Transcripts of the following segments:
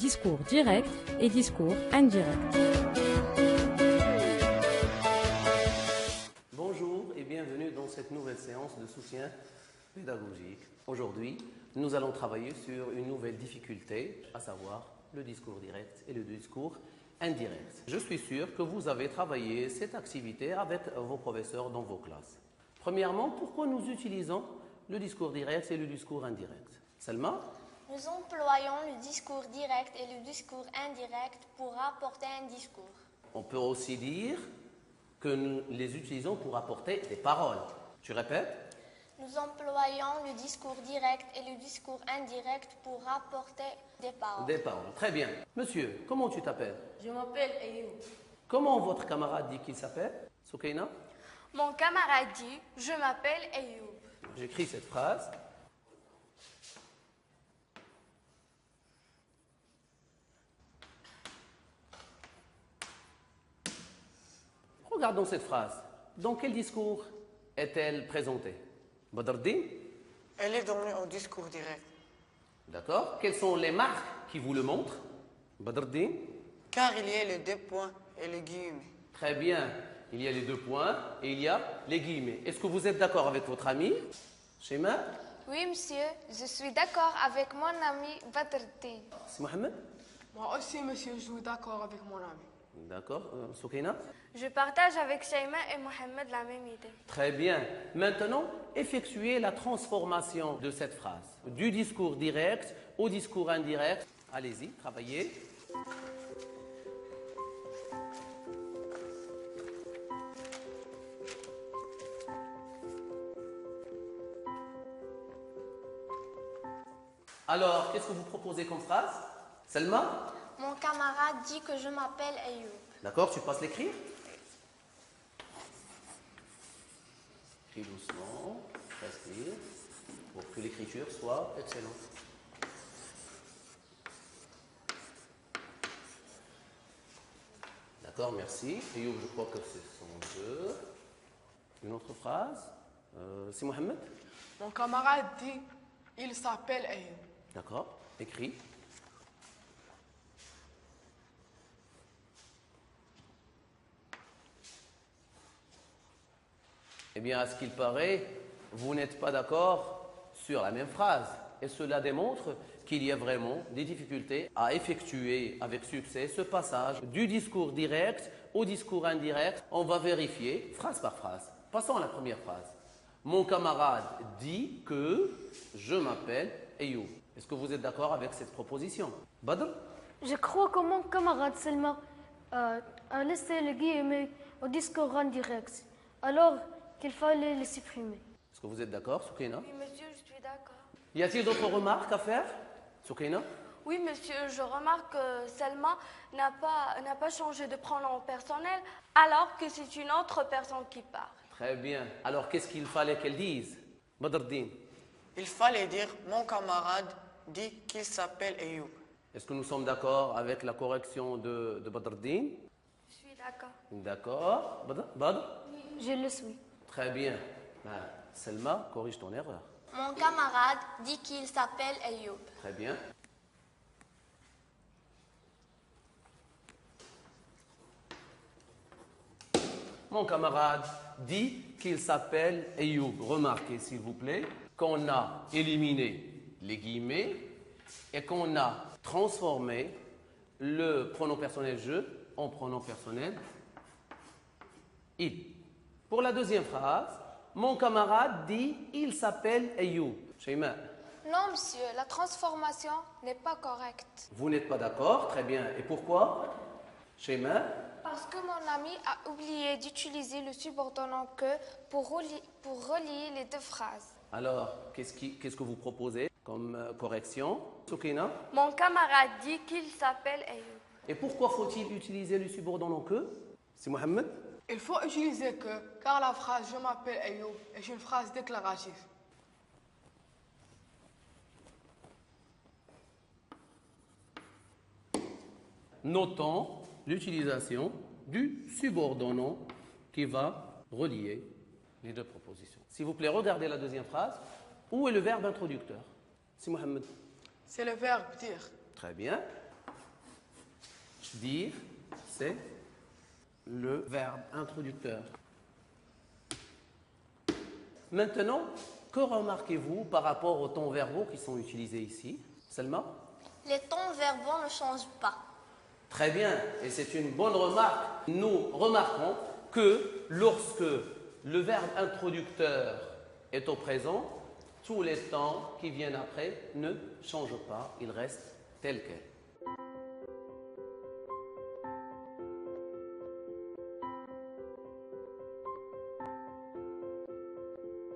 discours direct et discours indirect. Bonjour et bienvenue dans cette nouvelle séance de soutien pédagogique. Aujourd'hui, nous allons travailler sur une nouvelle difficulté, à savoir le discours direct et le discours indirect. Je suis sûr que vous avez travaillé cette activité avec vos professeurs dans vos classes. Premièrement, pourquoi nous utilisons le discours direct et le discours indirect? Salma? Nous employons le discours direct et le discours indirect pour apporter un discours. On peut aussi dire que nous les utilisons pour apporter des paroles. Tu répètes? Nous employons le discours direct et le discours indirect pour apporter des paroles. Des paroles, très bien. Monsieur, comment tu t'appelles? Je m'appelle Ayoub. Comment votre camarade dit qu'il s'appelle? Soukaina? Mon camarade dit « Je m'appelle Ayoub ». J'écris cette phrase. Regardons cette phrase. Dans quel discours est-elle présentée? Badruddin? Elle est donnée au discours direct. D'accord. Quelles sont les marques qui vous le montrent? Badruddin? Car il y a les deux points et les guillemets. Très bien. Il y a les deux points et il y a les guillemets. Est-ce que vous êtes d'accord avec votre ami? Shema? Oui, monsieur, je suis d'accord avec mon ami Badruddin. C'est Mohamed? Moi aussi, monsieur, je suis d'accord avec mon ami. D'accord. Soukaina? Je partage avec Shaima et Mohamed la même idée. Très bien. Maintenant, effectuez la transformation de cette phrase. Du discours direct au discours indirect. Allez-y, travaillez. Alors, qu'est-ce que vous proposez comme phrase? Selma? Mon camarade dit que je m'appelle Ayoub. D'accord, tu passes l'écrire? Écris doucement, respire, pour que l'écriture soit excellente. D'accord, merci. Ayoub, je crois que ce sont deux. Une autre phrase? C'est Mohamed? Mon camarade dit il s'appelle Ayoub. D'accord, écris. Eh bien, à ce qu'il paraît, vous n'êtes pas d'accord sur la même phrase. Et cela démontre qu'il y a vraiment des difficultés à effectuer avec succès ce passage du discours direct au discours indirect. On va vérifier phrase par phrase. Passons à la première phrase. Mon camarade dit que je m'appelle Ayoub. Est-ce que vous êtes d'accord avec cette proposition? Badr? Je crois que mon camarade Selma a laissé le guillemets au discours indirect, alors qu'il fallait les supprimer. Est-ce que vous êtes d'accord, Soukaina? Oui, monsieur, je suis d'accord. Y a-t-il d'autres remarques à faire, Soukaina? Oui, monsieur, je remarque que Selma n'a pas changé de pronom personnel alors que c'est une autre personne qui parle. Très bien. Alors, qu'est-ce qu'il fallait qu'elle dise? Badruddin? Il fallait dire mon camarade dit qu'il s'appelle Ayoub. Est-ce que nous sommes d'accord avec la correction de Badruddin? Je suis d'accord. D'accord. Badr? Je le suis. Très bien. Selma, corrige ton erreur. Mon camarade dit qu'il s'appelle Ayoub. Très bien. Mon camarade dit qu'il s'appelle Ayoub. Remarquez, s'il vous plaît, qu'on a éliminé les guillemets et qu'on a transformé le pronom personnel je en pronom personnel il. Pour la deuxième phrase, mon camarade dit il s'appelle Ayoub. Shaima? Non, monsieur, la transformation n'est pas correcte. Vous n'êtes pas d'accord? Très bien. Et pourquoi? Shaima? Parce que mon ami a oublié d'utiliser le subordonnant que pour relier les deux phrases. Alors, qu'est-ce que vous proposez comme correction? Soukaina? Mon camarade dit qu'il s'appelle Ayoub. Et pourquoi faut-il utiliser le subordonnant que? C'est Mohamed? Il faut utiliser que, car la phrase je m'appelle Ayoub est une phrase déclarative. Notons l'utilisation du subordonnant qui va relier les deux propositions. S'il vous plaît, regardez la deuxième phrase. Où est le verbe introducteur? C'est Mohamed. C'est le verbe dire. Très bien. Dire, c'est le verbe introducteur. Maintenant, que remarquez-vous par rapport aux temps verbaux qui sont utilisés ici? Selma? Les temps verbaux ne changent pas. Très bien, et c'est une bonne remarque. Nous remarquons que lorsque le verbe introducteur est au présent, tous les temps qui viennent après ne changent pas, ils restent tels quels.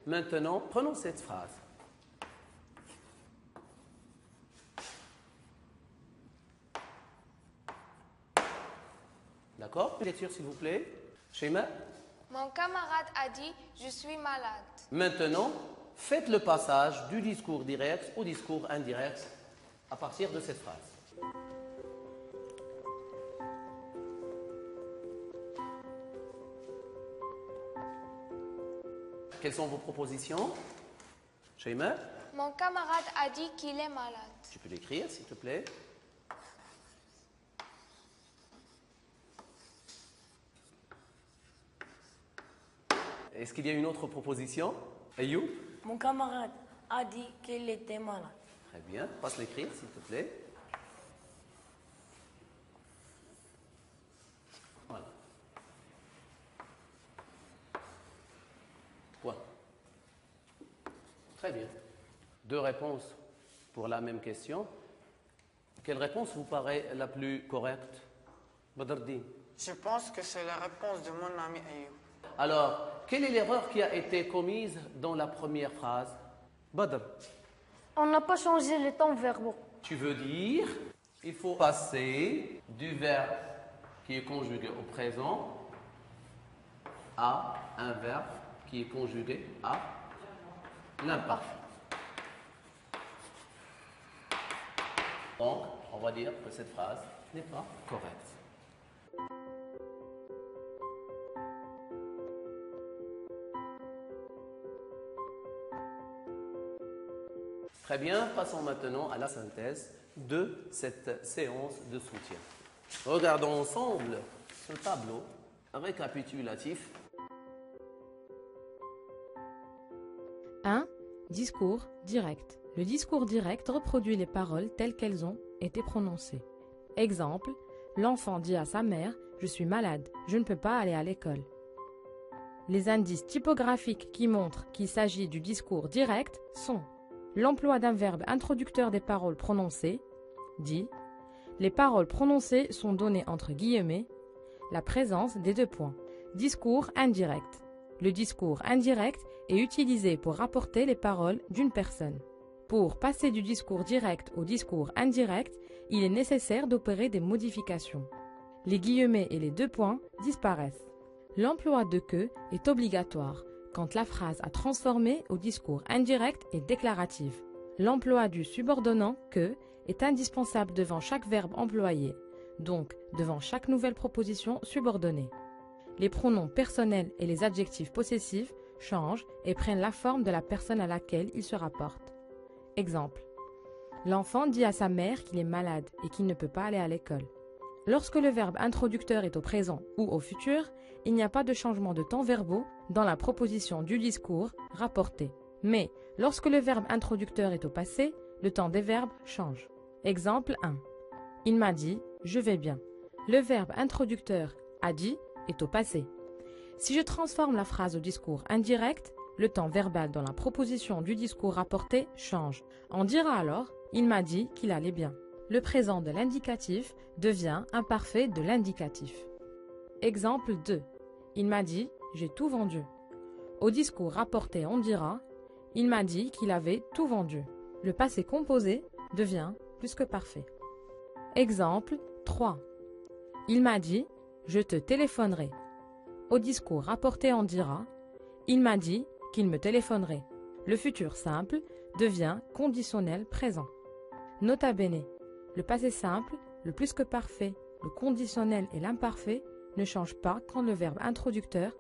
Maintenant, prenons cette phrase. D'accord? Lecture, s'il vous plaît. Schéma. Mon camarade a dit je suis malade. Maintenant, faites le passage du discours direct au discours indirect à partir de cette phrase. Quelles sont vos propositions? Schéma. Mon camarade a dit qu'il est malade. Tu peux l'écrire, s'il te plaît. Est-ce qu'il y a une autre proposition? Ayoub? Mon camarade a dit qu'il était malade. Très bien. Passe l'écrire, s'il te plaît. Voilà. Point. Très bien. Deux réponses pour la même question. Quelle réponse vous paraît la plus correcte? Badardine. Je pense que c'est la réponse de mon ami Ayoub. Alors, quelle est l'erreur qui a été commise dans la première phrase? Badr. On n'a pas changé les temps verbaux. Tu veux dire, il faut passer du verbe qui est conjugué au présent à un verbe qui est conjugué à l'imparfait. Donc, on va dire que cette phrase n'est pas correcte. Très bien, passons maintenant à la synthèse de cette séance de soutien. Regardons ensemble ce tableau récapitulatif. 1. Discours direct. Le discours direct reproduit les paroles telles qu'elles ont été prononcées. Exemple, l'enfant dit à sa mère « Je suis malade, je ne peux pas aller à l'école ». Les indices typographiques qui montrent qu'il s'agit du discours direct sont l'emploi d'un verbe introducteur des paroles prononcées, dit, les paroles prononcées sont données entre guillemets, la présence des deux points. Discours indirect. Le discours indirect est utilisé pour rapporter les paroles d'une personne. Pour passer du discours direct au discours indirect, il est nécessaire d'opérer des modifications. Les guillemets et les deux points disparaissent. L'emploi de que est obligatoire quand la phrase à transformer au discours indirect est déclarative. L'emploi du subordonnant que est indispensable devant chaque verbe employé, donc devant chaque nouvelle proposition subordonnée. Les pronoms personnels et les adjectifs possessifs changent et prennent la forme de la personne à laquelle ils se rapportent. Exemple. L'enfant dit à sa mère qu'il est malade et qu'il ne peut pas aller à l'école. Lorsque le verbe introducteur est au présent ou au futur, il n'y a pas de changement de temps verbaux dans la proposition du discours rapporté. Mais lorsque le verbe introducteur est au passé, le temps des verbes change. Exemple 1. Il m'a dit « je vais bien ». Le verbe introducteur « a dit » est au passé. Si je transforme la phrase au discours indirect, le temps verbal dans la proposition du discours rapporté change. On dira alors « il m'a dit qu'il allait bien ». Le présent de l'indicatif devient imparfait de l'indicatif. Exemple 2. Il m'a dit « j'ai tout vendu ». Au discours rapporté, on dira « il m'a dit qu'il avait tout vendu ». Le passé composé devient plus que parfait. Exemple 3. Il m'a dit « je te téléphonerai ». Au discours rapporté, on dira « il m'a dit qu'il me téléphonerait ». Le futur simple devient conditionnel présent. Nota bene, le passé simple, le plus que parfait, le conditionnel et l'imparfait ne changent pas quand le verbe introducteur